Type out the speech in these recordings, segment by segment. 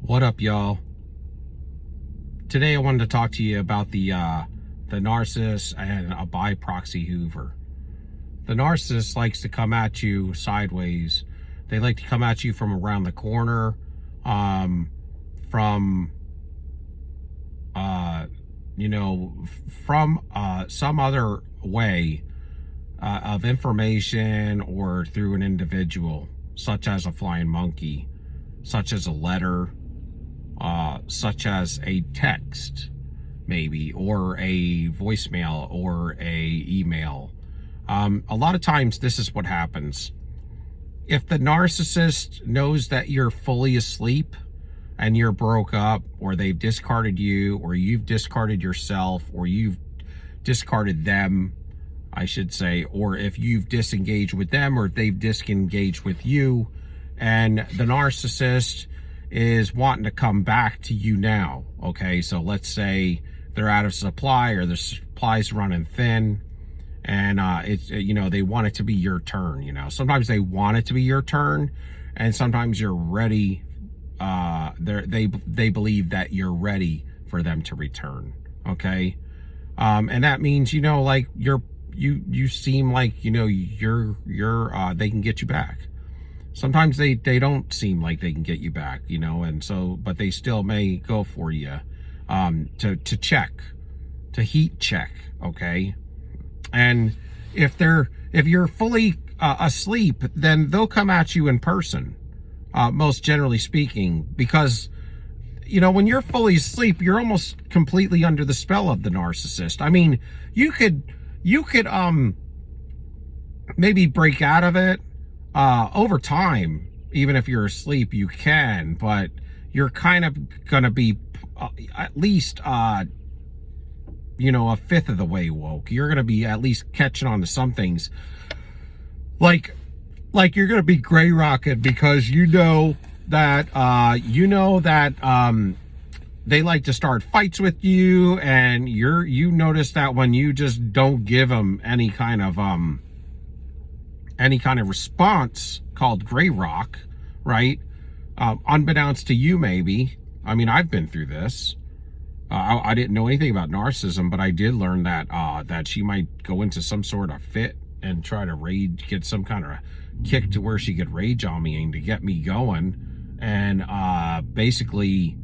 What up, y'all? Today I wanted to talk to you about the narcissist and a by-proxy Hoover. The narcissist likes to come at you sideways. They like to come at you from around the corner, from some other way of information, or through an individual, such as a flying monkey, such as a letter, such as a text, maybe, or a voicemail, or a email. A lot of times this is what happens. If the narcissist knows that you're fully asleep and you're broke up, or they've discarded you, or you've discarded yourself, or you've discarded them, I should say, or if you've disengaged with them, or if they've disengaged with you, and the narcissist is wanting to come back to you now. Okay, so let's say they're out of supply, or the supply's running thin, and they want it to be your turn. Sometimes they want it to be your turn, and sometimes you're ready. They believe that you're ready for them to return. Okay, and that means like you seem like they can get you back. Sometimes they don't seem like they can get you back, and so, but they still may go for you, to check, to heat check, okay? And if you're fully asleep, then they'll come at you in person, most generally speaking, because, when you're fully asleep, you're almost completely under the spell of the narcissist. I mean, you could maybe break out of it, over time. Even if you're asleep, you can, but you're kind of gonna be at least a fifth of the way woke. You're gonna be at least catching on to some things, like you're gonna be gray rocking, because that they like to start fights with you, and you notice that when you just don't give them any kind of response, called gray rock, right? Unbeknownst to you, maybe. I mean, I've been through this. I didn't know anything about narcissism, but I did learn that she might go into some sort of fit and try to rage, get some kind of kick to where she could rage on me and to get me going. And basically,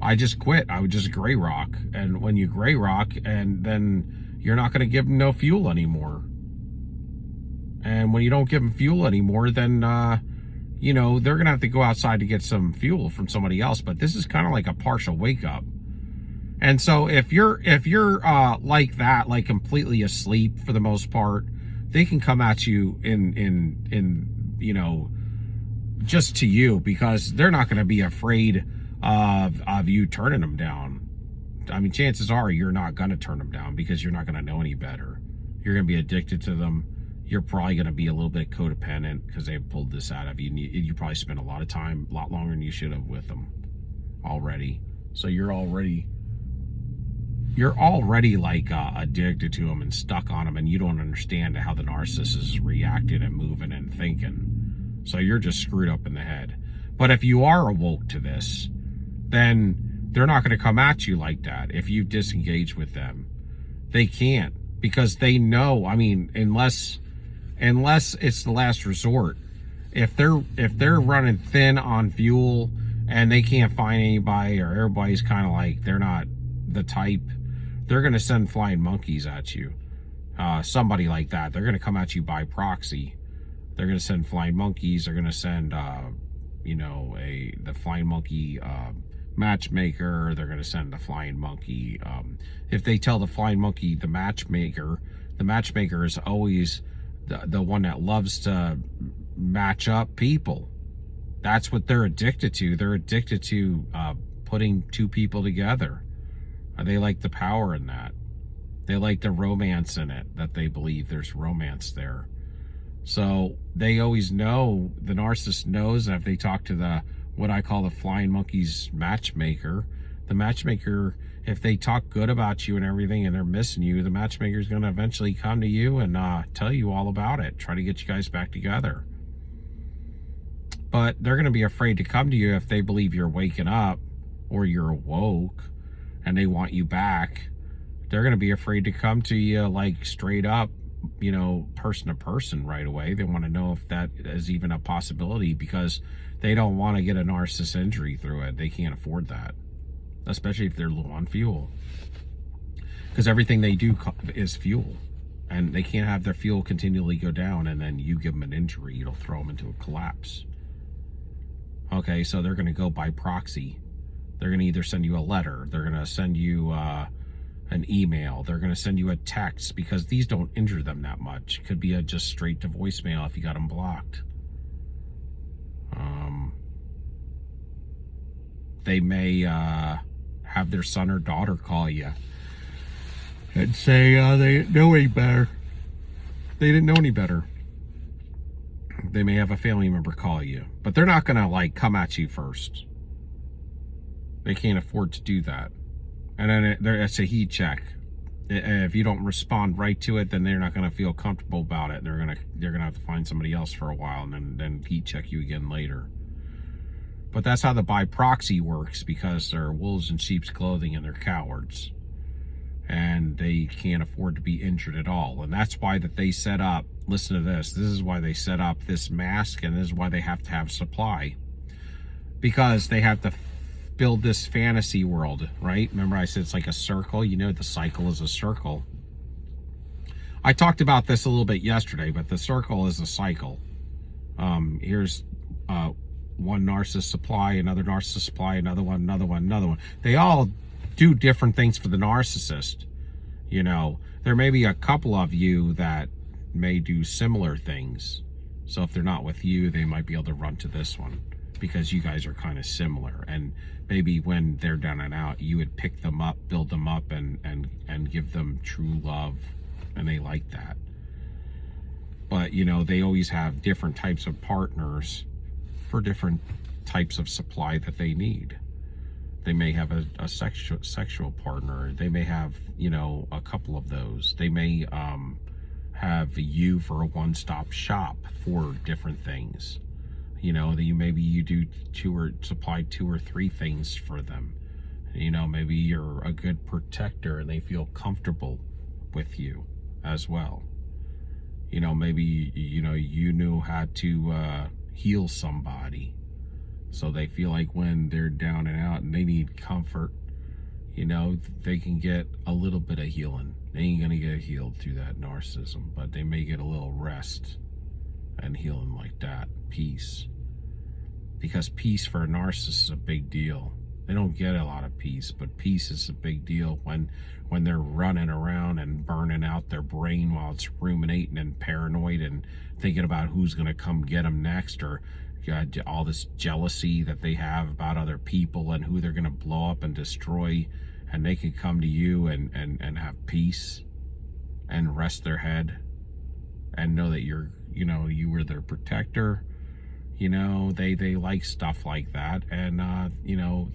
I just quit. I would just gray rock. And when you gray rock, and then you're not going to give them no fuel anymore. And when you don't give them fuel anymore, then, they're going to have to go outside to get some fuel from somebody else. But this is kind of like a partial wake up. And so if you're like that, like completely asleep for the most part, they can come at you in just to you, because they're not going to be afraid of you turning them down. I mean, chances are you're not going to turn them down, because you're not going to know any better. You're going to be addicted to them. You're probably going to be a little bit codependent, because they've pulled this out of you. You probably spent a lot of time, a lot longer than you should have, with them already. So you're already like addicted to them and stuck on them, and you don't understand how the narcissist is reacting and moving and thinking. So you're just screwed up in the head. But if you are awoke to this, then they're not going to come at you like that. If you disengage with them, they can't, because they know. I mean, unless it's the last resort. If they're running thin on fuel and they can't find anybody, or everybody's kind of like they're not the type, they're going to send flying monkeys at you. Somebody like that, they're going to come at you by proxy. They're going to send flying monkeys. They're going to send the flying monkey matchmaker. They're going to send the flying monkey. If they tell the flying monkey the matchmaker is always the one that loves to match up people. That's what they're addicted to. They're addicted to putting two people together. They like the power in that. They like the romance in it, that they believe there's romance there. So they always know, the narcissist knows that if they talk to what I call the flying monkey's matchmaker, The matchmaker, if they talk good about you and everything and they're missing you, the matchmaker is going to eventually come to you and tell you all about it, try to get you guys back together. But they're going to be afraid to come to you if they believe you're waking up or you're woke and they want you back. They're going to be afraid to come to you like straight up, person to person right away. They want to know if that is even a possibility because they don't want to get a narcissist injury through it. They can't afford that, especially if they're low on fuel, because everything they do is fuel, and they can't have their fuel continually go down and then you give them an injury. It'll throw them into a collapse. Okay, so they're going to go by proxy. They're going to either send you a letter, they're going to send you an email, they're going to send you a text, because these don't injure them that much. It could be just straight to voicemail if you got them blocked. They may have their son or daughter call you and say they didn't know any better. They didn't know any better. They may have a family member call you, but they're not going to come at you first. They can't afford to do that. And then it's a heat check. If you don't respond right to it, then they're not going to feel comfortable about it. They're gonna have to find somebody else for a while and then heat check you again later. But that's how the by proxy works, because they're wolves in sheep's clothing and they're cowards. And they can't afford to be injured at all. And that's why that they set up, listen to this, this is why they set up this mask, and this is why they have to have supply. Because they have to build this fantasy world, right? Remember I said it's like a circle? The cycle is a circle. I talked about this a little bit yesterday, but the circle is a cycle. Here's one narcissist supply, another narcissist supply, another one, another one, another one. They all do different things for the narcissist. There may be a couple of you that may do similar things. So if they're not with you, they might be able to run to this one because you guys are kind of similar. And maybe when they're down and out, you would pick them up, build them up, and give them true love. And they like that. But, they always have different types of partners for different types of supply that they need. They may have a sexual partner. They may have, a couple of those. They may have you for a one-stop shop for different things. Maybe you do supply two or three things for them. Maybe you're a good protector and they feel comfortable with you as well. Maybe, you knew how to heal somebody. So they feel like when they're down and out and they need comfort, they can get a little bit of healing. They ain't going to get healed through that narcissism, but they may get a little rest and healing like that. Peace. Because peace for a narcissist is a big deal. They don't get a lot of peace, but peace is a big deal when they're running around and burning out their brain while it's ruminating and paranoid and thinking about who's going to come get them next, or all this jealousy that they have about other people and who they're going to blow up and destroy, and they can come to you and have peace and rest their head and know that you were their protector. They like stuff like that, and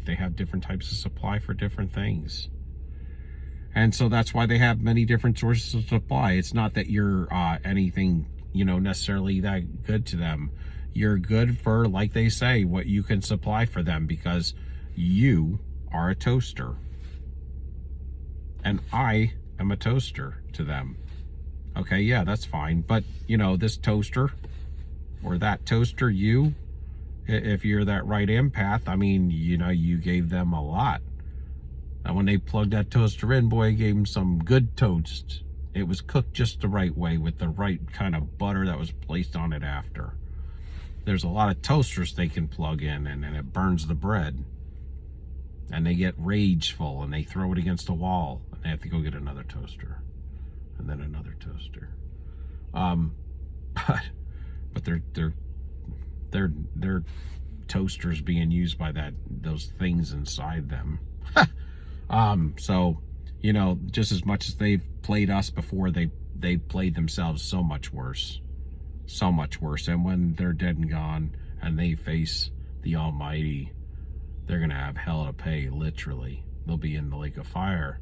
they have different types of supply for different things. And so that's why they have many different sources of supply. It's not that you're anything necessarily that good to them. You're good for, like they say, what you can supply for them, because you are a toaster. And I am a toaster to them. Okay, yeah, that's fine. But, this toaster or that toaster, if you're that right empath, you gave them a lot. And when they plugged that toaster in, boy, I gave them some good toast. It was cooked just the right way with the right kind of butter that was placed on it after. There's a lot of toasters they can plug in, and it burns the bread. And they get rageful, and they throw it against the wall, and they have to go get another toaster, and then another toaster. But they're toasters being used by those things inside them. So just as much as they've played us before, they played themselves so much worse. And when they're dead and gone and they face the Almighty, they're going to have hell to pay, literally. They'll be in the lake of fire.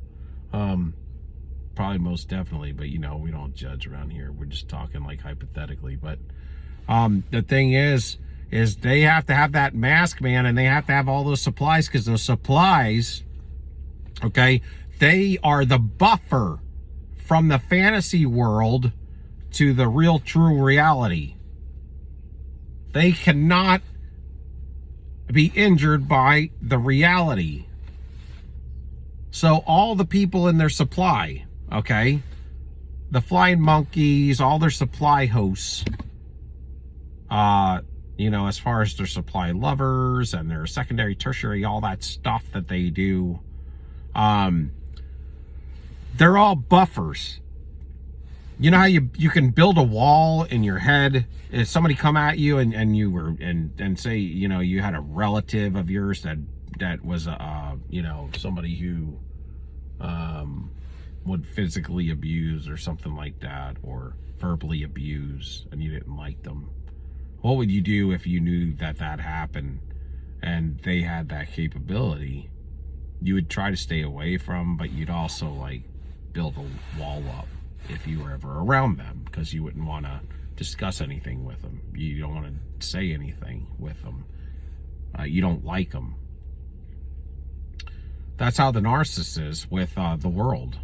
Probably most definitely, but we don't judge around here. We're just talking like hypothetically. But the thing is they have to have that mask, man, and they have to have all those supplies, because those supplies, okay, they are the buffer from the fantasy world to the real true reality. They cannot be injured by the reality. So all the people in their supply, okay, the flying monkeys, all their supply hosts, as far as their supply lovers and their secondary, tertiary, all that stuff that they do, they're all buffers. You know how you can build a wall in your head? If somebody come at you and you were and say, you had a relative of yours that was somebody who would physically abuse or something like that, or verbally abuse, and you didn't like them. What would you do if you knew that happened and they had that capability? You would try to stay away from, but you'd also build a wall up if you were ever around them, because you wouldn't want to discuss anything with them. You don't want to say anything with them. You don't like them. That's how the narcissist is with the world.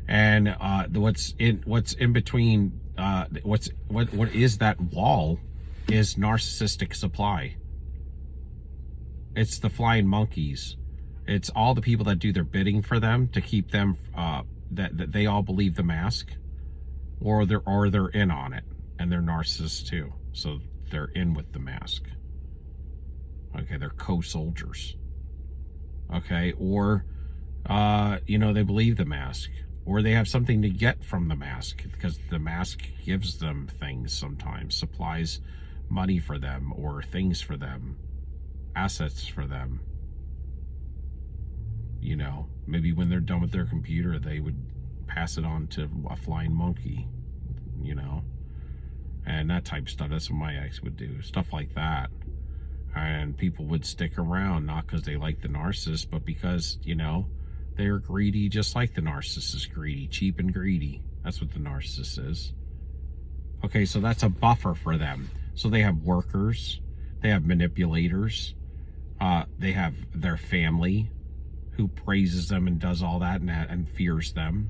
And what's in between, what is that wall is narcissistic supply. It's the flying monkeys. It's all the people that do their bidding for them to keep them that they all believe the mask, or they're in on it, and they're narcissists too. So they're in with the mask. Okay, they're co-soldiers. Okay, or they believe the mask, or they have something to get from the mask, because the mask gives them things sometimes, supplies money for them, or things for them, assets for them. Maybe when they're done with their computer, they would pass it on to a flying monkey, and that type of stuff. That's what my ex would do, stuff like that. And people would stick around, not because they like the narcissist, but because, they're greedy, just like the narcissist is greedy, cheap and greedy. That's what the narcissist is. Okay, so that's a buffer for them. So they have workers, they have manipulators, they have their family who praises them and does all that and fears them.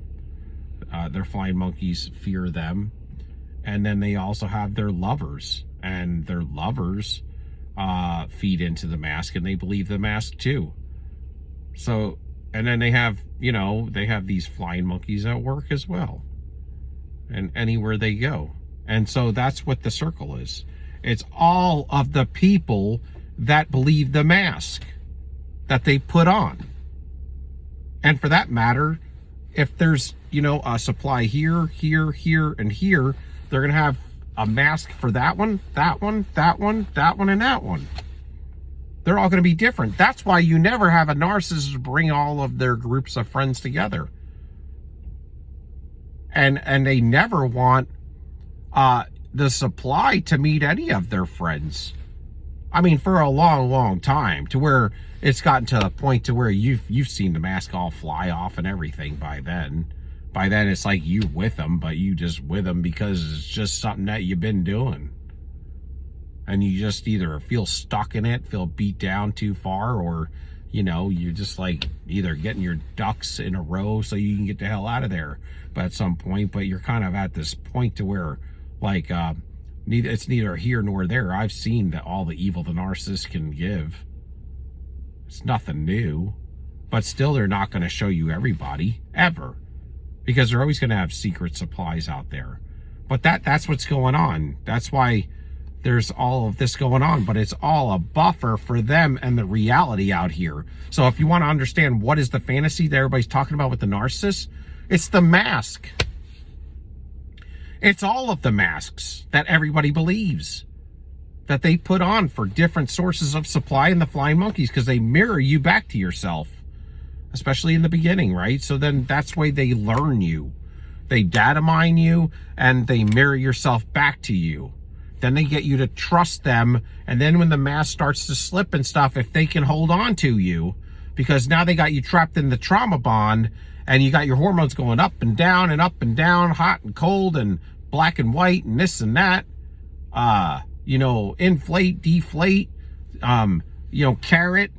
Their flying monkeys fear them. And then they also have their lovers, and their lovers feed into the mask, and they believe the mask too. So, and then they have, they have these flying monkeys at work as well, and anywhere they go. And so that's what the circle is. It's all of the people that believe the mask that they put on. And for that matter, if there's, a supply here, here, here, and here, they're going to have a mask for that one, that one, that one, that one, and that one. They're all going to be different. That's why you never have a narcissist bring all of their groups of friends together. And they never want the supply to meet any of their friends. I mean, for a long, long time, to where it's gotten to a point to where you've seen the mask all fly off and everything by then. By then, it's like you with them, but you just with them because it's just something that you've been doing. And you just either feel stuck in it, feel beat down too far, or, you're just either getting your ducks in a row so you can get the hell out of there. But at some point, but you're kind of at this point to where, it's neither here nor there. I've seen all the evil the narcissist can give. It's nothing new. But still, they're not going to show you everybody, ever. Because they're always going to have secret supplies out there. But that's what's going on. That's why there's all of this going on. But it's all a buffer for them and the reality out here. So if you want to understand what is the fantasy that everybody's talking about with the narcissist, it's the mask. It's all of the masks that everybody believes that they put on for different sources of supply in the flying monkeys, because they mirror you back to yourself, especially in the beginning, right? So then that's why they learn you. They data mine you, and they mirror yourself back to you. Then they get you to trust them. And then when the mask starts to slip and stuff, if they can hold on to you, because now they got you trapped in the trauma bond and you got your hormones going up and down and up and down, hot and cold and black and white and this and that, inflate, deflate, carrot,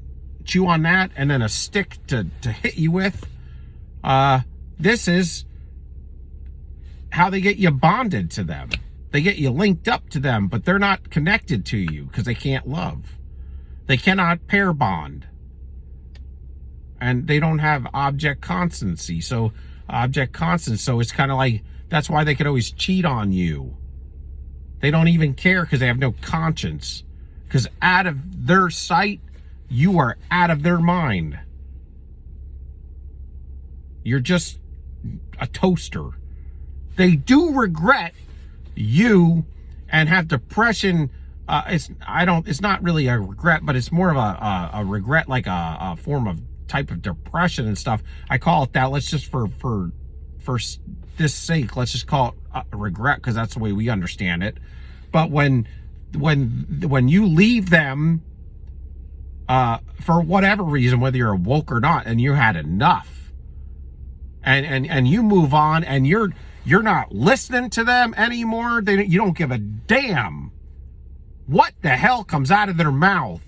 chew on that, and then a stick to hit you with. This is how they get you bonded to them. They get you linked up to them, but they're not connected to you because they can't love. They cannot pair bond. And they don't have object constancy. So it's kind of like, that's why they could always cheat on you. They don't even care because they have no conscience. Because out of their sight, you are out of their mind. You're just a toaster. They do regret you and have depression. It's not really a regret, but it's more of a regret, like a form of type of depression and stuff. I call it that. Let's just for this sake, let's just call it a regret because that's the way we understand it. But when you leave them for whatever reason, whether you're woke or not, and you had enough, and you move on, and you're not listening to them anymore. You don't give a damn what the hell comes out of their mouth.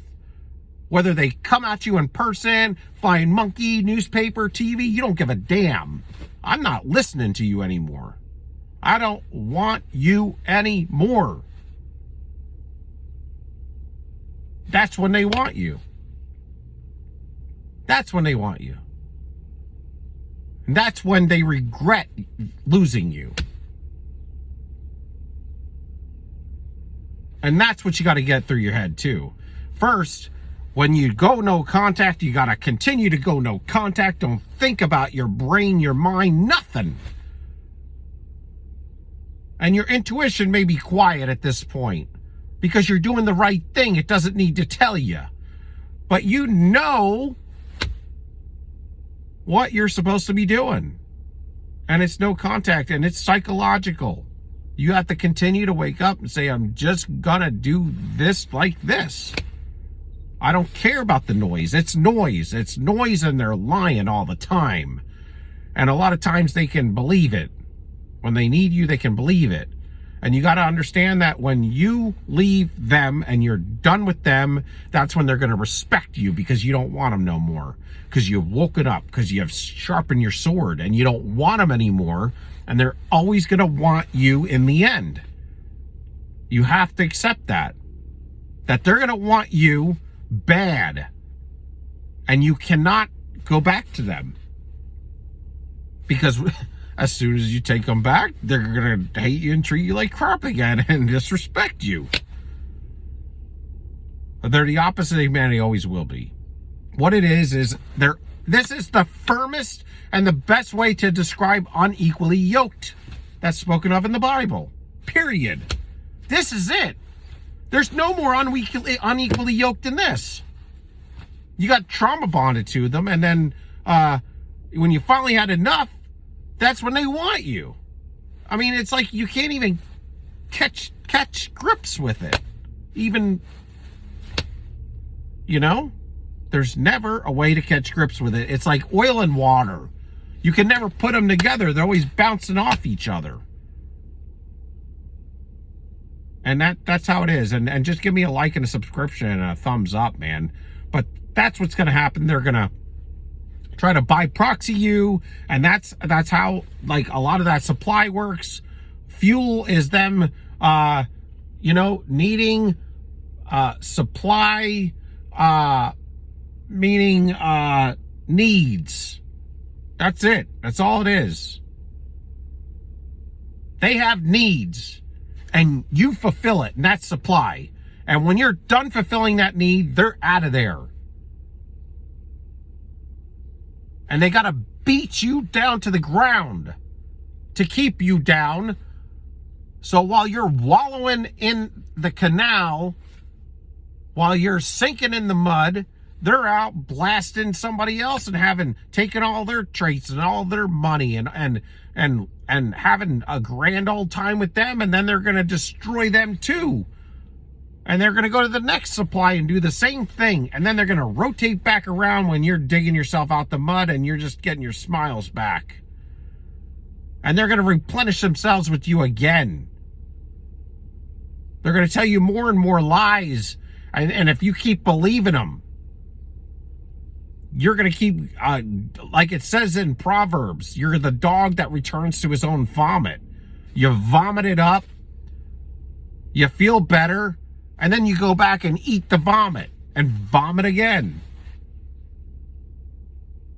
Whether they come at you in person, flying monkey, newspaper, TV, you don't give a damn. I'm not listening to you anymore. I don't want you anymore. That's when they want you. That's when they want you. And that's when they regret losing you. And that's what you got to get through your head too. First, when you go no contact, you got to continue to go no contact. Don't think about your brain, your mind, nothing. And your intuition may be quiet at this point because you're doing the right thing. It doesn't need to tell you. But you know what you're supposed to be doing. And it's no contact, and it's psychological. You have to continue to wake up and say, I'm just gonna do this like this. I don't care about the noise. It's noise. It's noise, and they're lying all the time. And a lot of times they can believe it. When they need you, they can believe it. And you got to understand that when you leave them and you're done with them, that's when they're going to respect you because you don't want them no more. Because you've woken up, because you have sharpened your sword and you don't want them anymore. And they're always going to want you in the end. You have to accept that they're going to want you bad. And you cannot go back to them. Because as soon as you take them back, they're going to hate you and treat you like crap again and disrespect you. They're the opposite of humanity, always will be. What it is this is the firmest and the best way to describe unequally yoked that's spoken of in the Bible. Period. This is it. There's no more unequally yoked than this. You got trauma bonded to them, and then when you finally had enough, that's when they want you. I mean, it's like you can't even catch grips with it. Even, there's never a way to catch grips with it. It's like oil and water. You can never put them together. They're always bouncing off each other. And that's how it is. And just give me a like and a subscription and a thumbs up, man. But that's what's going to happen. They're going to try to by-proxy you, and that's how, like, a lot of that supply works. Fuel is them needing supply, meaning needs. That's it. That's all it is. They have needs, and you fulfill it, and that's supply. And when you're done fulfilling that need, they're out of there. And they got to beat you down to the ground to keep you down. So while you're wallowing in the canal, while you're sinking in the mud, they're out blasting somebody else and taking all their traits and all their money and having a grand old time with them. And then they're going to destroy them too. And they're going to go to the next supply and do the same thing. And then they're going to rotate back around when you're digging yourself out the mud and you're just getting your smiles back. And they're going to replenish themselves with you again. They're going to tell you more and more lies. And if you keep believing them, you're going to keep, like it says in Proverbs, you're the dog that returns to his own vomit. You vomit it up. You feel better. And then you go back and eat the vomit and vomit again.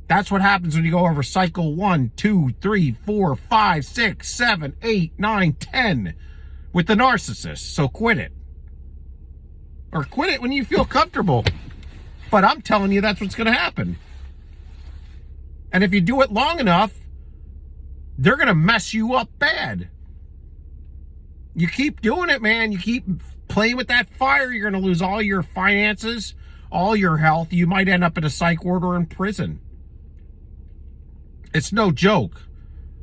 That's what happens when you go over cycle 1, 2, 3, 4, 5, 6, 7, 8, 9, 10 with the narcissist. So quit it. Or quit it when you feel comfortable. But I'm telling you, that's what's going to happen. And if you do it long enough, they're going to mess you up bad. You keep doing it, man. You keep playing with that fire, you're going to lose all your finances, all your health. You might end up in a psych ward or in prison. It's no joke.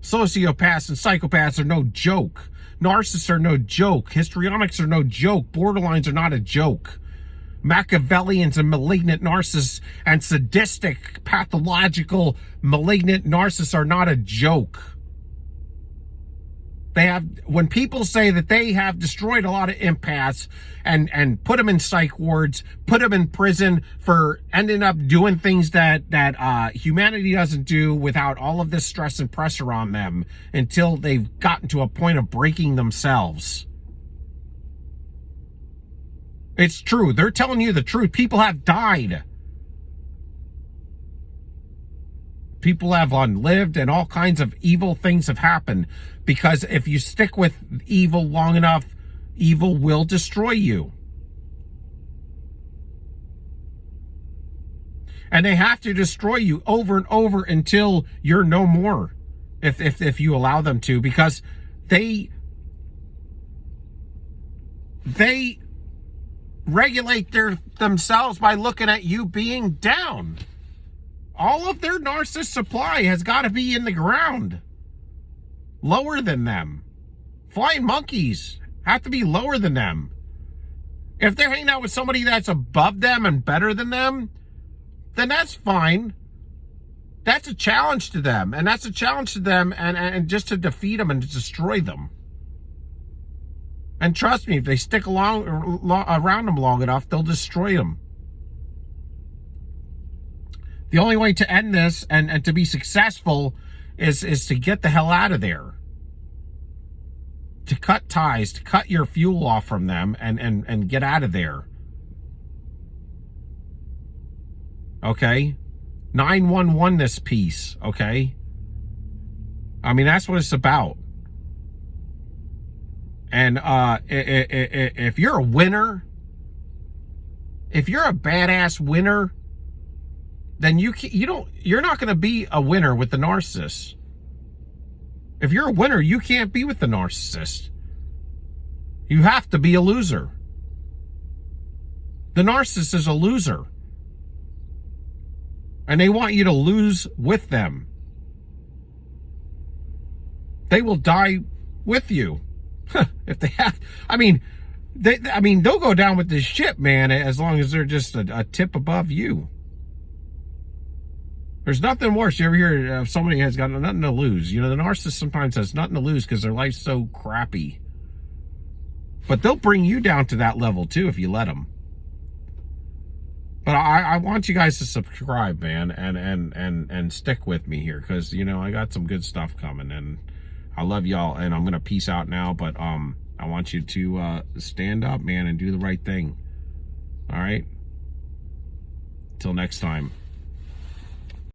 Sociopaths and psychopaths are no joke. Narcissists are no joke. Histrionics are no joke. Borderlines are not a joke. Machiavellians and malignant narcissists and sadistic, pathological, malignant narcissists are not a joke. They have, when people say that they have destroyed a lot of empaths and put them in psych wards, put them in prison for ending up doing things that humanity doesn't do without all of this stress and pressure on them until they've gotten to a point of breaking themselves. It's true. They're telling you the truth. People have died. People have unlived and all kinds of evil things have happened because if you stick with evil long enough, evil will destroy you. And they have to destroy you over and over until you're no more, if you allow them to, because they regulate themselves by looking at you being down. All of their narcissist supply has got to be in the ground, lower than them. Flying monkeys have to be lower than them. If they're hanging out with somebody that's above them and better than them, then that's fine. That's a challenge to them, and that's a challenge to them, and just to defeat them and to destroy them. And trust me, if they stick around them long enough, they'll destroy them. The only way to end this and to be successful is to get the hell out of there. To cut ties, to cut your fuel off from them and get out of there. Okay? 911 this piece, okay? I mean, that's what it's about. And if you're a winner, if you're a badass winner, then you're not going to be a winner with the narcissist. If you're a winner, you can't be with the narcissist. You have to be a loser. The narcissist is a loser. And they want you to lose with them. They will die with you. If they have, they'll go down with this ship, man, as long as they're just a tip above you. There's nothing worse. You ever hear of somebody has got nothing to lose? You know, the narcissist sometimes has nothing to lose because their life's so crappy. But they'll bring you down to that level too if you let them. But I want you guys to subscribe, man, and stick with me here because, you know, I got some good stuff coming and I love y'all, and I'm going to peace out now, but I want you to stand up, man, and do the right thing. All right? Till next time.